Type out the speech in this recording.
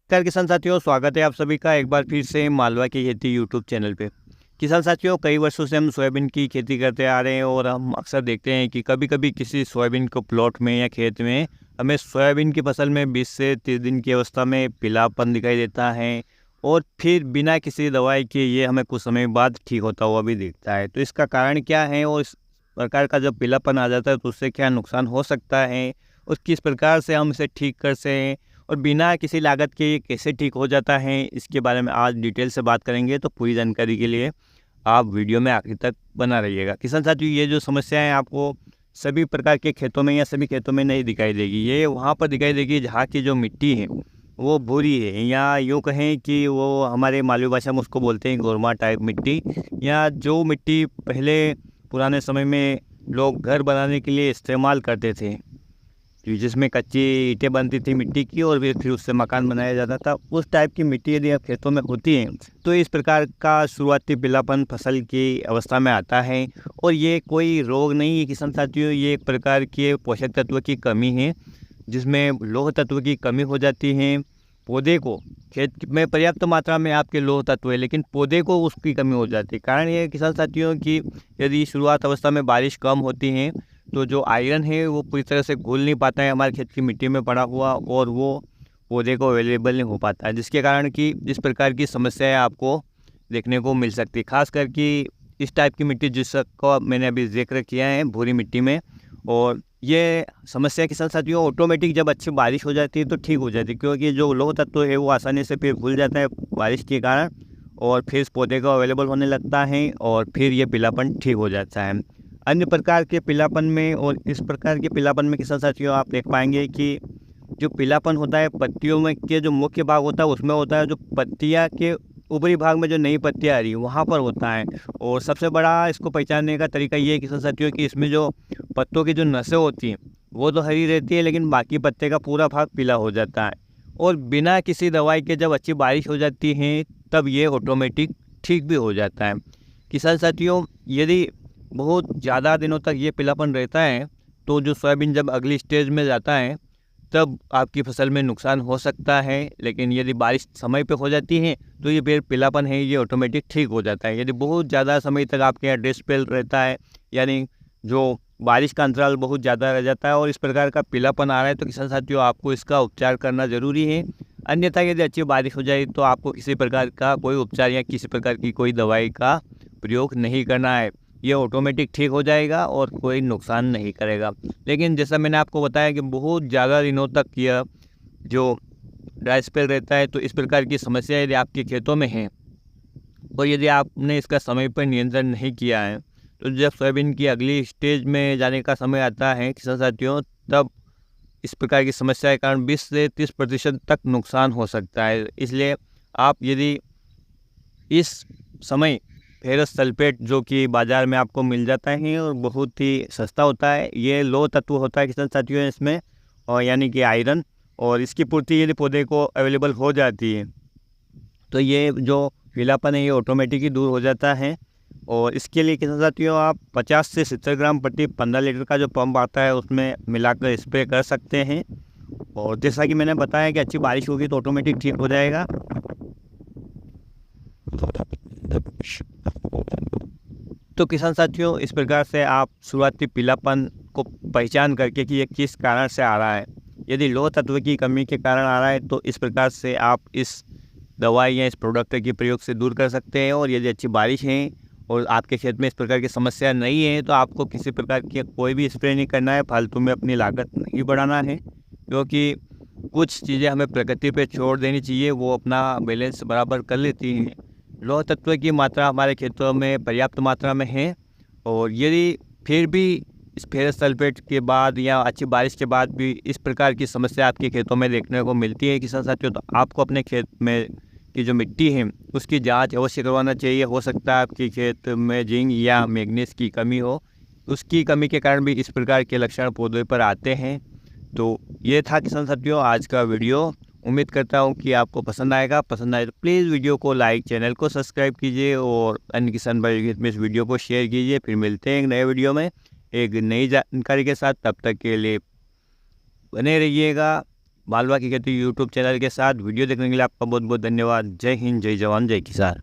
नमस्कार किसान साथियों, स्वागत है आप सभी का एक बार फिर से मालवा की खेती यूट्यूब चैनल पे। किसान साथियों, कई वर्षों से हम सोयाबीन की खेती करते आ रहे हैं और हम अक्सर देखते हैं कि कभी-कभी किसी सोयाबीन को प्लॉट में या खेत में हमें सोयाबीन की फसल में 20 से 30 दिन की अवस्था में पीलापन दिखाई देता है और फिर बिना किसी दवाई के ये हमें कुछ समय बाद ठीक होता हुआ भी दिखता है। तो इसका कारण क्या है और इस प्रकार का जब पीलापन आ जाता है तो उससे क्या नुकसान हो सकता है और किस प्रकार से हम इसे ठीक कर सकें और बिना किसी लागत के ये कैसे ठीक हो जाता है, इसके बारे में आज डिटेल से बात करेंगे। तो पूरी जानकारी के लिए आप वीडियो में आखिर तक बना रहिएगा। किसान साथियों, ये जो समस्या है आपको सभी प्रकार के खेतों में या सभी खेतों में नहीं दिखाई देगी। ये वहाँ पर दिखाई देगी जहाँ की जो मिट्टी है वो भूरी है, या यूँ कहें कि वो हमारे मालवी भाषा में उसको बोलते हैं गोरमा टाइप मिट्टी, या जो मिट्टी पहले पुराने समय में लोग घर बनाने के लिए इस्तेमाल करते थे, जिसमें कच्ची ईंटें बनती थी मिट्टी की और फिर उससे मकान बनाया जाता था। उस टाइप की मिट्टी यदि आप खेतों में होती है तो इस प्रकार का शुरुआती पीलापन फसल की अवस्था में आता है। और ये कोई रोग नहीं है किसान साथियों, ये एक प्रकार के पोषक तत्व की कमी है, जिसमें लौह तत्व की कमी हो जाती है। पौधे को खेत में पर्याप्त मात्रा में आपके लौह तत्व है, लेकिन पौधे को उसकी कमी हो जाती है। कारण ये है किसान साथियों कि यदि शुरुआत अवस्था में बारिश कम होती है तो जो आयरन है वो पूरी तरह से घुल नहीं पाता है हमारे खेत की मिट्टी में पड़ा हुआ, और वो पौधे को अवेलेबल नहीं हो पाता है, जिसके कारण कि इस प्रकार की समस्याएं आपको देखने को मिल सकती है। खास करके इस टाइप की मिट्टी जिसका मैंने अभी जिक्र किया है, भूरी मिट्टी में। और ये समस्या किसान साथियों ऑटोमेटिक जब अच्छी बारिश हो जाती है तो ठीक हो जाती है, क्योंकि जो लौह तत्व है वो आसानी से फिर घुल जाता है बारिश के कारण, और फिर इस पौधे को अवेलेबल होने लगता है और फिर ये पीलापन ठीक हो जाता है। अन्य प्रकार के पीलापन में और इस प्रकार के पीलापन में किसान साथियों आप देख पाएंगे कि जो पीलापन होता है पत्तियों में के जो मुख्य भाग होता है उसमें होता है, जो पत्तियां के ऊपरी भाग में जो नई पत्तियां आ रही है वहाँ पर होता है। और सबसे बड़ा इसको पहचानने का तरीका ये है किसान साथियों कि इसमें जो पत्तों की जो नसें होती हैं वो तो हरी रहती है, लेकिन बाकी पत्ते का पूरा भाग पीला हो जाता है। और बिना किसी दवाई के जब अच्छी बारिश हो जाती है तब ये ऑटोमेटिक ठीक भी हो जाता है। किसान साथियों, यदि बहुत ज़्यादा दिनों तक ये पीलापन रहता है तो जो सोयाबीन जब अगली स्टेज में जाता है तब आपकी फसल में नुकसान हो सकता है। लेकिन यदि बारिश समय पे हो जाती है तो ये फिर पीलापन है ये ऑटोमेटिक ठीक हो जाता है। यदि बहुत ज़्यादा समय तक आपके यहाँ ड्रेस स्पेल रहता है, यानी जो बारिश का अंतराल बहुत ज़्यादा रह जाता है और इस प्रकार का पीलापन आ रहा है, तो किसान साथियों आपको इसका उपचार करना ज़रूरी है। अन्यथा यदि अच्छी बारिश हो जाए तो आपको किसी प्रकार का कोई उपचार या किसी प्रकार की कोई दवाई का प्रयोग नहीं करना है, ये ऑटोमेटिक ठीक हो जाएगा और कोई नुकसान नहीं करेगा। लेकिन जैसा मैंने आपको बताया कि बहुत ज़्यादा दिनों तक यह जो ड्राई स्पेल रहता है, तो इस प्रकार की समस्या यदि आपके खेतों में है और यदि आपने इसका समय पर नियंत्रण नहीं किया है तो जब सोयाबीन की अगली स्टेज में जाने का समय आता है किसान साथियों, तब इस प्रकार की समस्या के कारण 20 से 30% तक नुकसान हो सकता है। इसलिए आप यदि इस समय फेरस सल्फेट जो कि बाज़ार में आपको मिल जाता है और बहुत ही सस्ता होता है, ये लौह तत्व होता है किसान साथियों इसमें, और यानी कि आयरन, और इसकी पूर्ति यदि पौधे को अवेलेबल हो जाती है तो ये जो पीलापन है ये ऑटोमेटिक ही दूर हो जाता है। और इसके लिए किसान साथियों आप 50 से 70 ग्राम प्रति 15 लीटर का जो पंप आता है उसमें मिलाकर स्प्रे कर सकते हैं। और जैसा कि मैंने बताया कि अच्छी बारिश होगी तो ऑटोमेटिक ठीक हो जाएगा। तो किसान साथियों, इस प्रकार से आप शुरुआती पीलापन को पहचान करके कि ये किस कारण से आ रहा है, यदि लौह तत्व की कमी के कारण आ रहा है तो इस प्रकार से आप इस दवाई या इस प्रोडक्ट के प्रयोग से दूर कर सकते हैं। और यदि अच्छी बारिश है और आपके खेत में इस प्रकार की समस्या नहीं है तो आपको किसी प्रकार की कोई भी स्प्रे नहीं करना है, फालतू में अपनी लागत नहीं बढ़ाना है, क्योंकि कुछ चीज़ें हमें प्रकृति पे छोड़ देनी चाहिए, वो अपना बैलेंस बराबर कर लेती हैं। लौह तत्व की मात्रा हमारे खेतों में पर्याप्त मात्रा में है, और यदि फिर भी इस फेरस सल्फेट के बाद या अच्छी बारिश के बाद भी इस प्रकार की समस्या आपके खेतों में देखने को मिलती है किसान साथियों, तो आपको अपने खेत में की जो मिट्टी है उसकी जांच अवश्य करवाना चाहिए। हो सकता है आपके खेत में जिंक या मैग्नीज की कमी हो, उसकी कमी के कारण भी इस प्रकार के लक्षण पौधे पर आते हैं। तो ये था किसान साथियों आज का वीडियो। उम्मीद करता हूँ कि आपको पसंद आएगा। पसंद आए तो प्लीज़ वीडियो को लाइक, चैनल को सब्सक्राइब कीजिए और अन्य किसान भाई में इस वीडियो को शेयर कीजिए। फिर मिलते हैं एक नए वीडियो में एक नई जानकारी के साथ। तब तक के लिए बने रहिएगा। मालवा की खेती यूट्यूब चैनल के साथ। वीडियो देखने के लिए आपका बहुत बहुत धन्यवाद। जय हिंद, जय जवान, जय किसान।